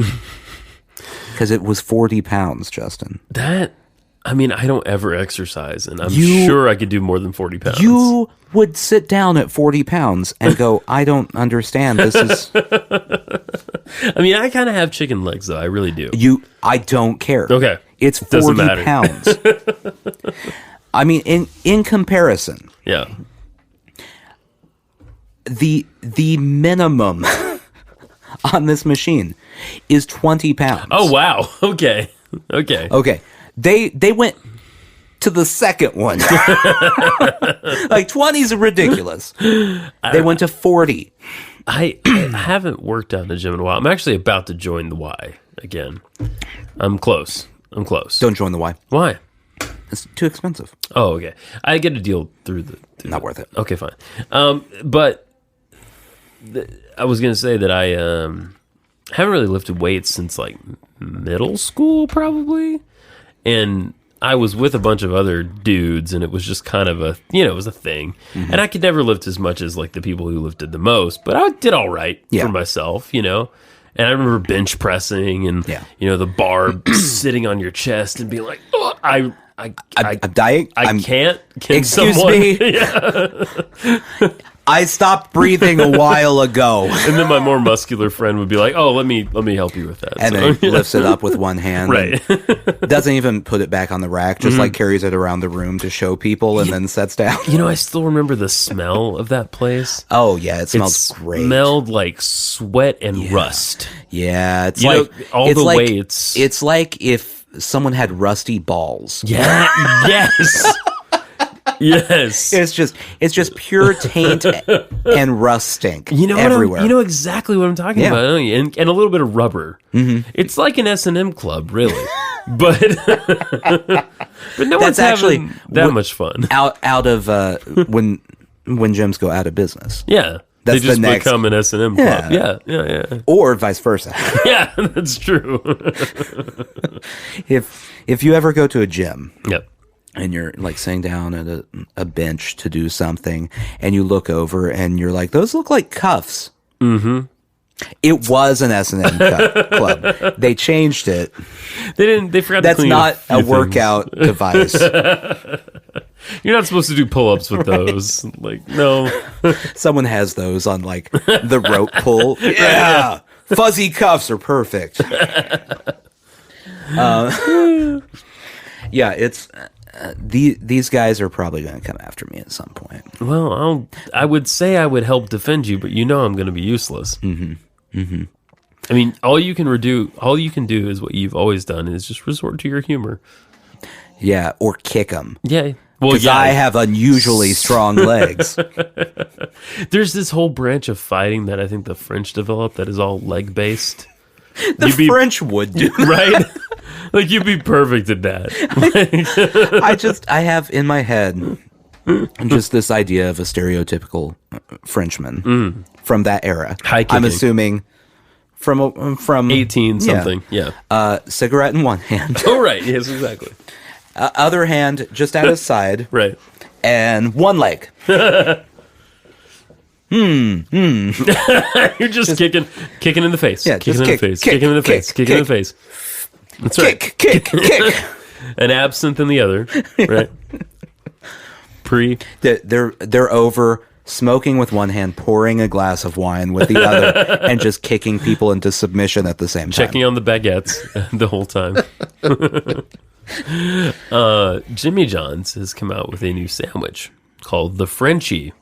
Because it was 40 pounds, Justin. I don't ever exercise, and I'm sure I could do more than 40 pounds. You would sit down at 40 pounds and go, I don't understand. This is... I kind of have chicken legs, though. I really do. I don't care. Okay. It's Doesn't 40 matter. pounds. In comparison, Yeah. the minimum on this machine is 20 pounds. Oh, wow. Okay. Okay. They went to the second one. Like 20 is ridiculous. They went to 40. I haven't worked out in a gym in a while. I'm actually about to join the Y again. I'm close. Don't join the Y. Why? It's too expensive. Oh, okay. I get a deal through Not worth it. Okay, fine. But I was going to say that I haven't really lifted weights since like middle school, probably. And I was with a bunch of other dudes, and it was just kind of it was a thing. Mm-hmm. And I could never lift as much as like the people who lifted the most, but I did all right for myself, And I remember bench pressing and, the bar sitting on your chest and being like, oh, I'm dying. Can excuse someone? me. I stopped breathing a while ago. And then my more muscular friend would be like, "Oh, let me help you with that." And then he lifts it up with one hand. Right. Doesn't even put it back on the rack. Just like carries it around the room to show people, and then sets down. I still remember the smell of that place. Oh yeah, it smells great. Smelled like sweat and rust. Yeah, it's It's like if someone had rusty balls. Yeah. Yes. Yes. It's just pure taint and rust stink everywhere. You know exactly what I'm talking about, don't you? And a little bit of rubber. Mm-hmm. It's like an S&M club, really. but no one's having that much fun. Out of when gyms go out of business. Yeah. That's they just the next, become an S&M club. Yeah. Or vice versa. Yeah, that's true. If you ever go to a gym. Yep. And you're like sitting down at a bench to do something, and you look over and you're like, those look like cuffs. Mm-hmm. It was an S&M club. They changed it. They forgot That's to clean not a things. workout device. You're not supposed to do pull-ups with those. Like, no. Someone has those on like the rope pull. Yeah. Fuzzy cuffs are perfect. Yeah, it's... these guys are probably going to come after me at some point. Well, I would say I would help defend you, but I'm going to be useless. Mm-hmm. Mm-hmm. All you can do is what you've always done, is just resort to your humor. Yeah, or kick them. Yeah. Well, because I have unusually strong legs. There's this whole branch of fighting that I think the French developed that is all leg-based. French would do. Right? Like, you'd be perfect at that. I have in my head just this idea of a stereotypical Frenchman from that era. High kicking. I'm assuming from 18 something. Yeah. Cigarette in one hand. Oh, right. Yes, exactly. Other hand just at his side. Right. And one leg. You're just kicking in the face. Yeah, kicking just in the face. kick, Kicking in the kick, face. Kicking in the face. That's right. Kick. An absinthe in the other. Right. They're over smoking with one hand, pouring a glass of wine with the other, and just kicking people into submission at the same time. Checking on the baguettes the whole time. Jimmy John's has come out with a new sandwich called the Frenchie.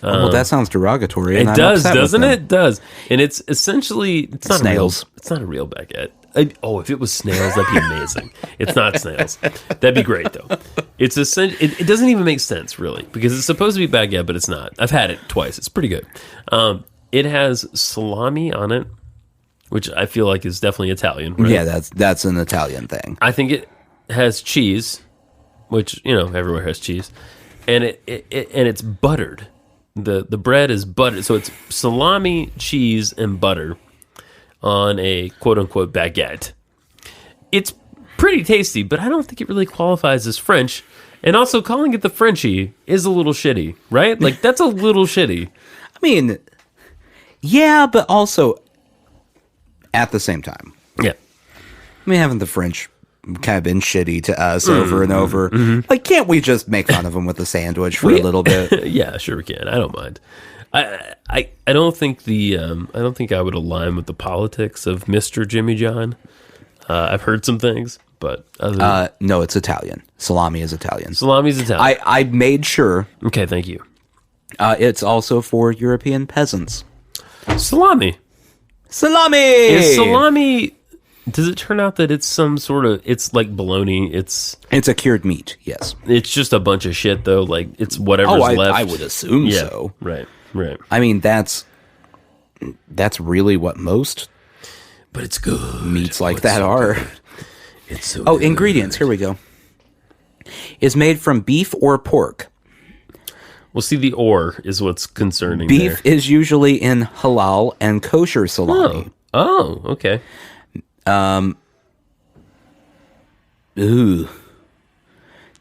Well, that sounds derogatory. And It I'm does, upset with doesn't them. it? It does. And it's essentially not Snails. It's not a real baguette. If it was snails, that'd be amazing. It's not snails. That'd be great though. It doesn't even make sense really because it's supposed to be baguette, but it's not. I've had it twice. It's pretty good. It has salami on it, which I feel like is definitely Italian. Right? Yeah, that's an Italian thing. I think it has cheese, which everywhere has cheese, and it's buttered. The bread is buttered, so it's salami, cheese, and butter on a quote-unquote baguette. It's pretty tasty, but I don't think it really qualifies as French. And also, calling it the Frenchie is a little shitty, right? Like, that's a little shitty. I mean, yeah, but also at the same time. Yeah. I mean, haven't the French kind of been shitty to us over and over? Like, can't we just make fun of them with a sandwich for a little bit? Yeah, sure we can. I don't mind. I don't think I don't think I would align with the politics of Mr. Jimmy John. I've heard some things, but No, it's Italian. Salami is Italian. Salami's Italian. I made sure. Okay, thank you. It's also for European peasants. Salami. Salami! Is salami... Does it turn out that it's some sort of... It's like bologna. It's a cured meat, yes. It's just a bunch of shit, though. Like, it's whatever's left. I would assume so. Right. I mean, that's really what most but it's good. meats like that are. It's so good. good. Ingredients, here we go. Is made from beef or pork. Well, see, the or is what's concerning Beef there. is usually in halal and kosher salami. Oh, okay.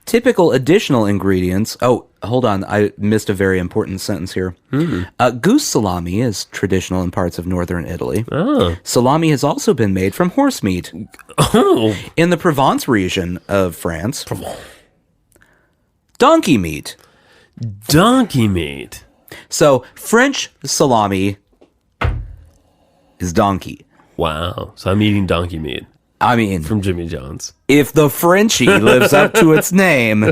Typical additional ingredients. Oh, hold on. I missed a very important sentence here. Goose salami is traditional in parts of northern Italy. Oh. Salami has also been made from horse meat. Oh. In the Provence region of France, donkey meat. Donkey meat. So French salami is donkey. Wow. So I'm eating donkey meat I mean, from Jimmy John's. if the Frenchie lives up to its name,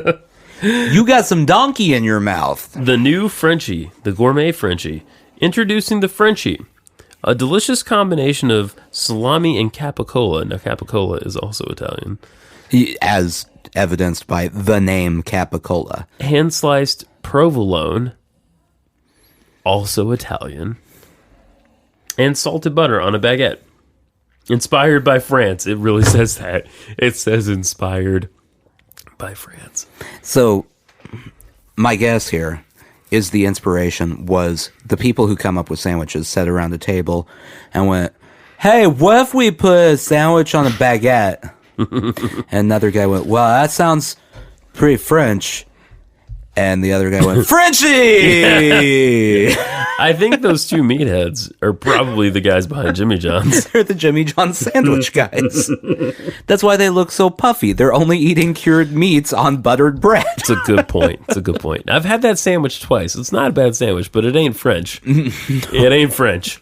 you got some donkey in your mouth. The new Frenchie, the gourmet Frenchie. Introducing the Frenchie. A delicious combination of salami and capicola. Now, capicola is also Italian. As evidenced by the name Capicola. Hand-sliced provolone, also Italian. And salted butter on a baguette. Inspired by France. It really says that. It says inspired by France. So, my guess here is the inspiration was the people who come up with sandwiches sat around a table and went, hey, what if we put a sandwich on a baguette? And another guy went, well, that sounds pretty French. And the other guy went, Frenchie! Yeah. I think those two meatheads are probably the guys behind Jimmy John's. They're the Jimmy John sandwich guys. That's why they look so puffy. They're only eating cured meats on buttered bread. It's a good point. It's a good point. I've had that sandwich twice. It's not a bad sandwich, but it ain't French. It ain't French.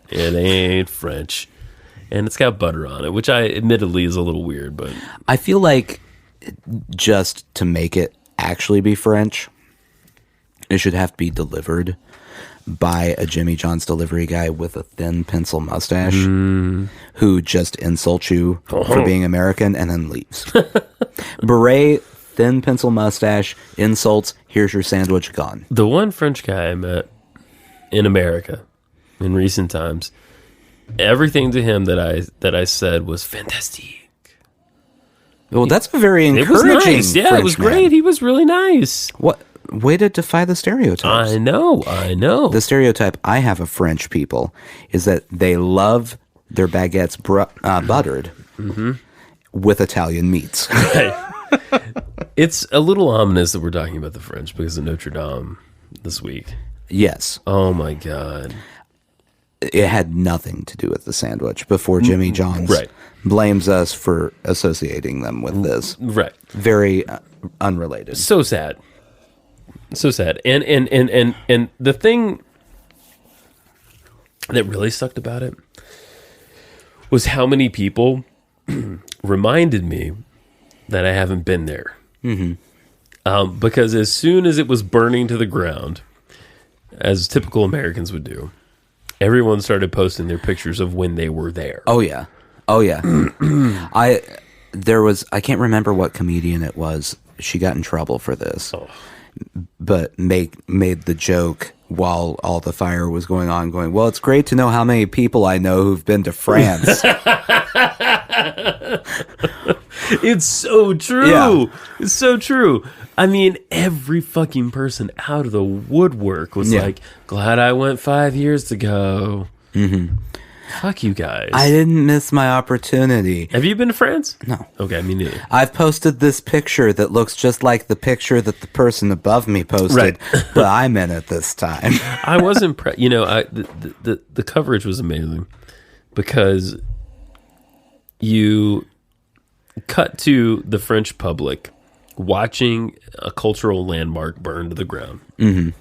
It ain't French. And it's got butter on it, which admittedly is a little weird, but... I feel like just to make it actually be French, it should have to be delivered by a Jimmy John's delivery guy with a thin pencil mustache who just insults you for being American and then leaves. Beret, thin pencil mustache, insults, here's your sandwich, gone. The one French guy I met in America in recent times, everything to him that I said was fantastic. Well, that's a very encouraging It was nice. Yeah, French it was man. great. He was really nice. What way to defy the stereotypes. I know. The stereotype I have of French people is that they love their baguettes buttered with Italian meats. Right. It's a little ominous that we're talking about the French because of Notre Dame this week. Yes. Oh my God. It had nothing to do with the sandwich before Jimmy John's blames us for associating them with this. Right. Very unrelated. So sad. So sad. And the thing that really sucked about it was how many people reminded me that I haven't been there. Because as soon as it was burning to the ground, as typical Americans would do, everyone started posting their pictures of when they were there. Oh yeah. I can't remember what comedian it was. She got in trouble for this. But made the joke while all the fire was going on, going, well, it's great to know how many people I know who've been to France. It's so true. Yeah. It's so true. I mean, every fucking person out of the woodwork was like, glad I went 5 years ago. Fuck you guys. I didn't miss my opportunity. Have you been to France? No. Okay, me neither. I've posted this picture that looks just like the picture that the person above me posted, but I'm in it this time. I was impressed. You know, the coverage was amazing because you cut to the French public watching a cultural landmark burn to the ground. And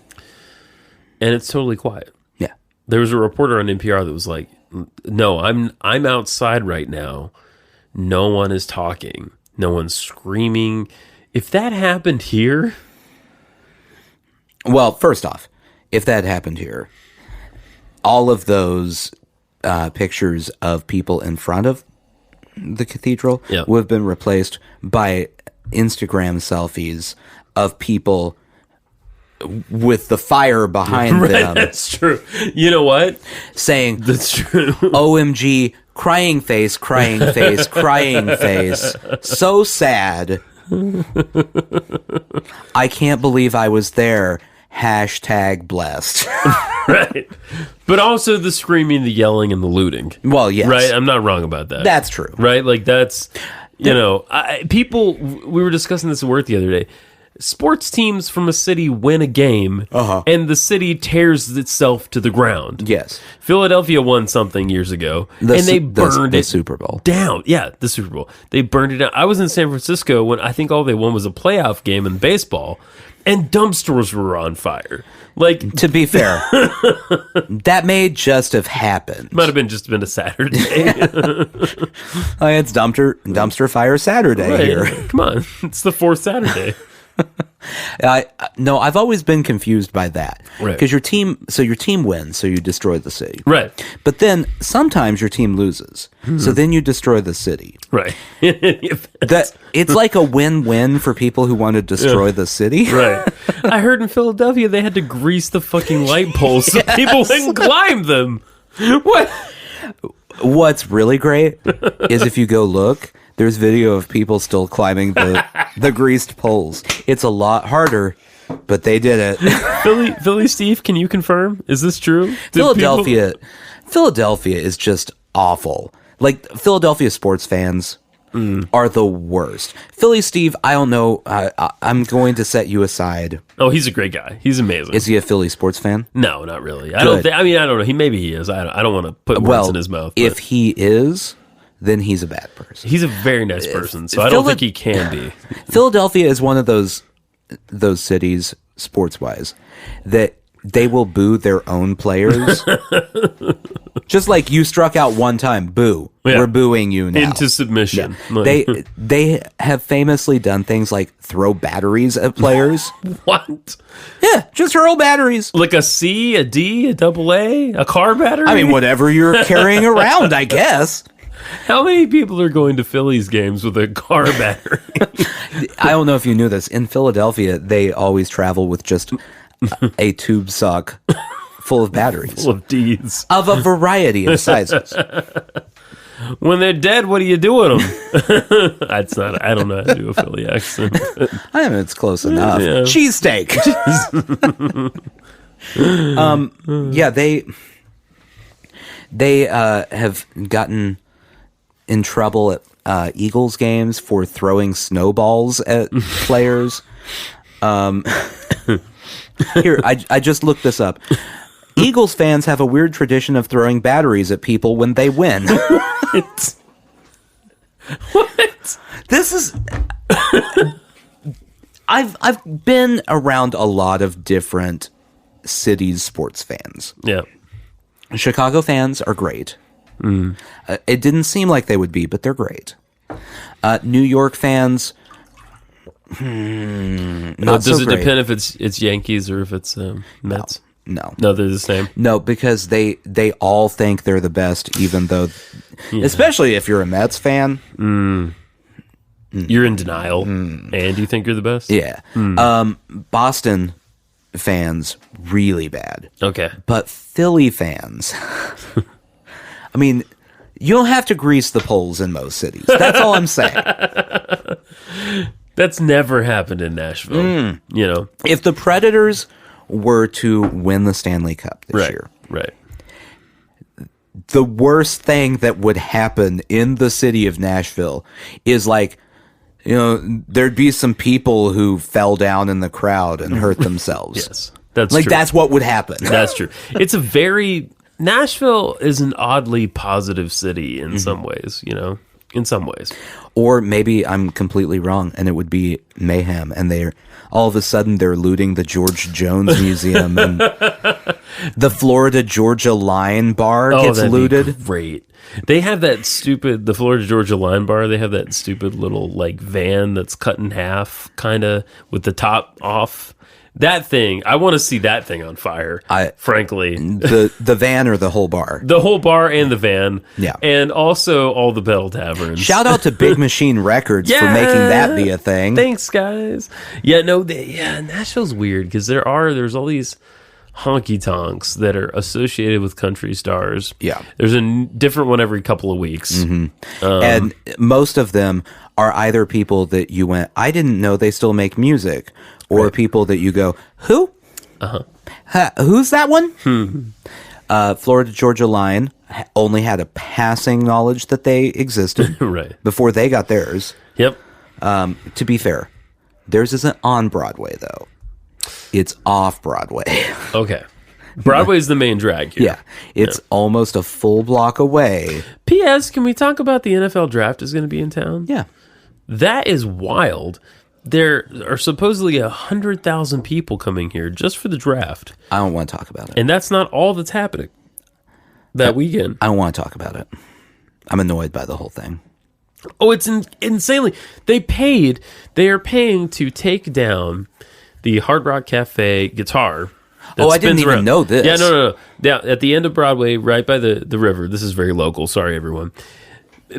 it's totally quiet. Yeah. There was a reporter on NPR that was like, no, I'm outside right now. No one is talking. No one's screaming. If that happened here... Well, first off, if that happened here, all of those pictures of people in front of the cathedral would have been replaced by Instagram selfies of people with the fire behind them. That's true. You know what? Saying, that's true. OMG, crying face, crying face, crying face. So sad. I can't believe I was there. Hashtag blessed. Right. But also the screaming, the yelling, and the looting. Well, yes. Right? I'm not wrong about that. That's true. Right? Like, that's, you know, people, we were discussing this at work the other day. Sports teams from a city win a game, and the city tears itself to the ground. Yes. Philadelphia won something years ago, and they burned the it Super Bowl down. Yeah, the Super Bowl. They burned it down. I was in San Francisco when I think all they won was a playoff game in baseball, and dumpsters were on fire. Like, to be fair, that may just have happened. Might have just been a Saturday. It's dumpster fire Saturday here. Come on, it's the fourth Saturday. No, I've always been confused by that. Right. Because your team wins, so you destroy the city. Right. But then sometimes your team loses, so then you destroy the city. Right. It's like a win-win for people who want to destroy the city. Right. I heard in Philadelphia they had to grease the fucking light poles so people wouldn't climb them. What? What's really great is if you go look, there's video of people still climbing the greased poles. It's a lot harder, but they did it. Philly Steve, can you confirm? Is this true? Philadelphia is just awful. Like, Philadelphia sports fans are the worst. Philly Steve, I don't know. I'm going to set you aside. Oh, he's a great guy. He's amazing. Is he a Philly sports fan? No, not really. I don't know. Maybe he is. I don't want to put words in his mouth. If he is, then he's a bad person. He's a very nice person, so I don't think he can be. Philadelphia is one of those cities, sports-wise, that they will boo their own players. Just like you struck out one time, boo. Yeah. We're booing you now. Into submission. Yeah. They have famously done things like throw batteries at players. What? Yeah, just hurl batteries. Like a C, a D, a double A, a car battery? I mean, whatever you're carrying around, I guess. How many people are going to Phillies games with a car battery? I don't know if you knew this. In Philadelphia, they always travel with just a tube sock full of batteries. Full of D's. Of a variety of sizes. When they're dead, what do you do with them? That's not. I don't know how to do a Philly accent. I mean, it's close enough. Yeah. Cheesesteak. Yeah, they have gotten in trouble at Eagles games for throwing snowballs at players. Here, I just looked this up. Eagles fans have a weird tradition of throwing batteries at people when they win. What? What? This is... I've been around a lot of different cities' sports fans. Yeah. Chicago fans are great. It didn't seem like they would be, but they're great. New York fans... not Does so it great. depend if it's Yankees or if it's Mets? No. No, they're the same. No, because they all think they're the best, even though... Especially if you're a Mets fan. You're in denial, and you think you're the best? Yeah. Boston fans, really bad. Okay. But Philly fans... I mean, you don't have to grease the poles in most cities. That's all I'm saying. That's never happened in Nashville. You know? If the Predators were to win the Stanley Cup this year, Right. the worst thing that would happen in the city of Nashville is like, you know, there'd be some people who fell down in the crowd and hurt themselves. Yes. That's like true. that's what would happen. That's true. It's a very... Nashville is an oddly positive city in some ways, you know? In some ways. Or maybe I'm completely wrong, and it would be mayhem, and they're all of a sudden they're looting the George Jones Museum, and the Florida Georgia Line Bar gets that'd looted. Be great. They have the Florida Georgia Line Bar. They have that stupid little like van that's cut in half, kind of with the top off. That thing, I want to see that thing on fire. Frankly, the van or the whole bar. The whole bar and the van, yeah, and also all the Bell Taverns. Shout out to Big Machine Records for making that be a thing. Thanks, guys. Yeah, no, Nashville's weird because there's all these honky tonks that are associated with country stars. Yeah, there's a different one every couple of weeks, and most of them are either people that you went, I didn't know they still make music. Or people that you go, who? Who's that one? Florida Georgia Line only had a passing knowledge that they existed before they got theirs. Yep. To be fair, theirs isn't on Broadway, though. It's off Broadway. Okay. Broadway is the main drag here. Yeah. It's almost a full block away. P.S. Can we talk about the NFL draft is going to be in town? Yeah. That is wild. There are supposedly 100,000 people coming here just for the draft. I don't want to talk about it. And that's not all that's happening that weekend. I don't want to talk about it. I'm annoyed by the whole thing. Oh, it's insanely. They are paying to take down the Hard Rock Cafe guitar. I didn't even know this. Yeah, no. Yeah, at the end of Broadway, right by the river. This is very local. Sorry, everyone.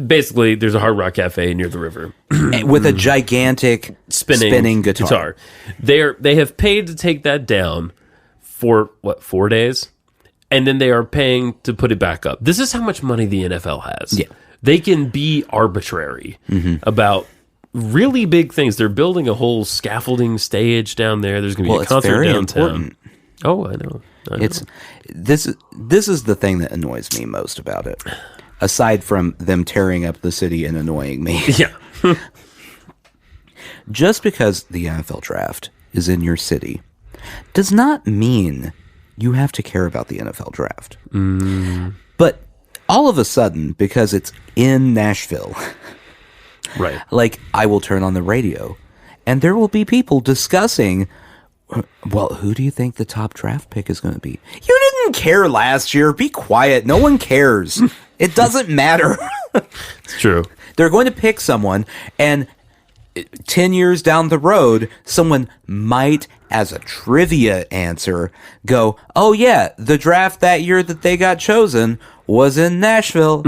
Basically, there's a Hard Rock Cafe near the river with a gigantic spinning guitar. They have paid to take that down for 4 days, and then they are paying to put it back up. This is how much money the NFL has. Yeah, they can be arbitrary about really big things. They're building a whole scaffolding stage down there. There's going to be a concert downtown. Important. Oh, I know. This is the thing that annoys me most about it. Aside from them tearing up the city and annoying me. Yeah. Just because the NFL draft is in your city does not mean you have to care about the NFL draft. But all of a sudden, because it's in Nashville, right? Like, I will turn on the radio and there will be people discussing, well, who do you think the top draft pick is going to be? You didn't care last year. Be quiet. No one cares. It doesn't matter. It's true. They're going to pick someone, and 10 years down the road, someone might, as a trivia answer, go, oh, yeah, the draft that year that they got chosen was in Nashville.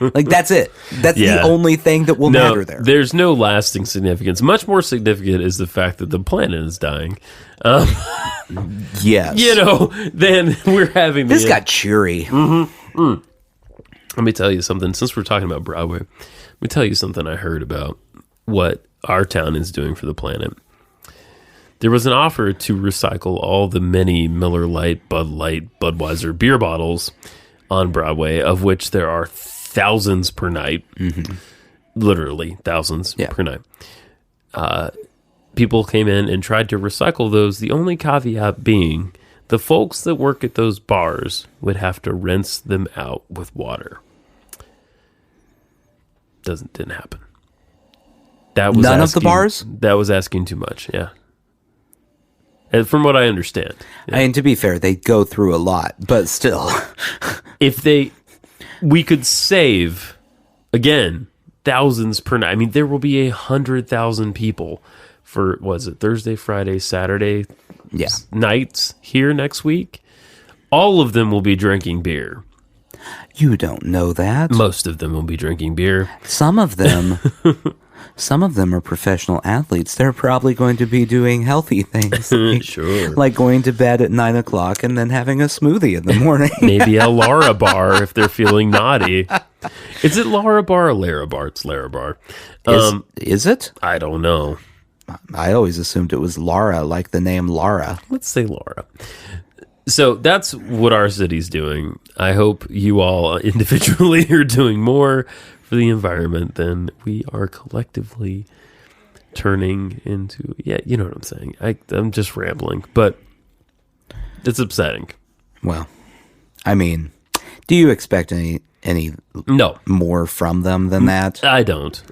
Like, that's it. That's the only thing that will matter there. There's no lasting significance. Much more significant is the fact that the planet is dying. Yes. Then we're having this got cheery. Let me tell you something. Since we're talking about Broadway, let me tell you something I heard about what our town is doing for the planet. There was an offer to recycle all the many Miller Lite, Bud Light, Budweiser beer bottles on Broadway, of which there are thousands per night. Mm-hmm. Literally thousands per night. People came in and tried to recycle those. The only caveat being the folks that work at those bars would have to rinse them out with water. Didn't happen. That was none of the bars? That was asking too much, yeah. And from what I understand. Yeah. I mean, to be fair, they go through a lot, but still. We could save, again, thousands per night. I mean, there will be 100,000 people for, was it Thursday, Friday, Saturday nights here next week? All of them will be drinking beer. You don't know that. Most of them will be drinking beer. Some of them are professional athletes. They're probably going to be doing healthy things. Sure. Like going to bed at 9 o'clock and then having a smoothie in the morning. Maybe a Lara bar if they're feeling naughty. Is it Lara bar or Lara bar? It's Lara bar. Is it? I don't know. I always assumed it was Lara, like the name Lara. Let's say Lara. So that's what our city's doing. I hope you all individually are doing more for the environment than we are collectively turning into. Yeah, you know what I'm saying. I'm just rambling, but it's upsetting. Well, I mean, do you expect any no more from them than that? I don't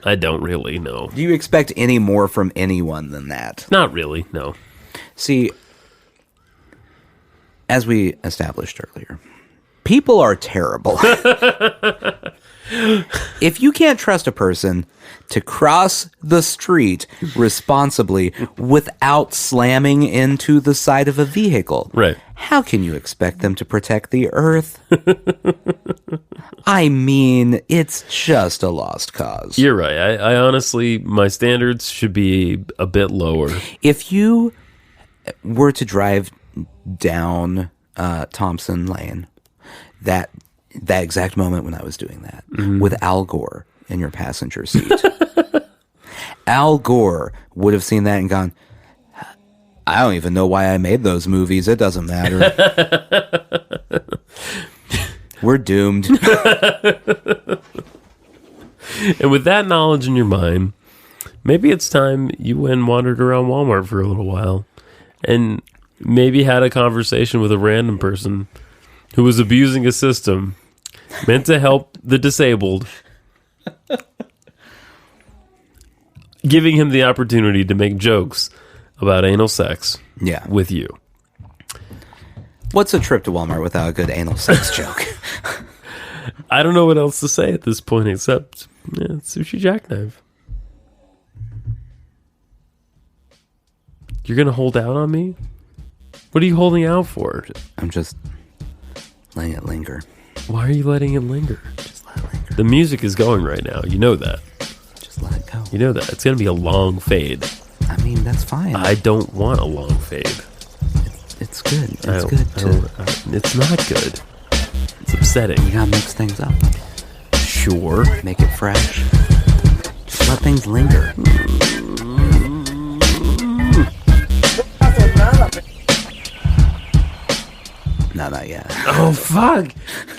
really, no. Do you expect any more from anyone than that? Not really, no. See, as we established earlier, people are terrible. If you can't trust a person to cross the street responsibly without slamming into the side of a vehicle, right, how can you expect them to protect the earth? I mean, it's just a lost cause. You're right. I honestly, my standards should be a bit lower. If you were to drive down Thompson Lane, that exact moment when I was doing that, with Al Gore in your passenger seat, Al Gore would have seen that and gone, I don't even know why I made those movies. It doesn't matter. We're doomed. And with that knowledge in your mind, maybe it's time you went and wandered around Walmart for a little while and maybe had a conversation with a random person who was abusing a system meant to help the disabled, giving him the opportunity to make jokes about anal sex with you. What's a trip to Walmart without a good anal sex joke? I don't know what else to say at this point except sushi jackknife. You're going to hold out on me? What are you holding out for? I'm just letting it linger. Why are you letting it linger? Just let it linger. The music is going right now. You know that. Just let it go. You know that. It's going to be a long fade. I mean, that's fine. I don't want a long fade. It's good. It's good. It's not good. It's upsetting. You gotta mix things up. Sure. Make it fresh. Just let things linger. No, not yet. Oh, fuck.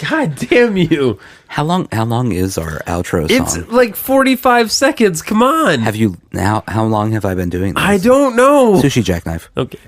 God damn you. How long is our outro song? It's like 45 seconds. Come on. How long have I been doing this? I don't know. Sushi jackknife. Okay.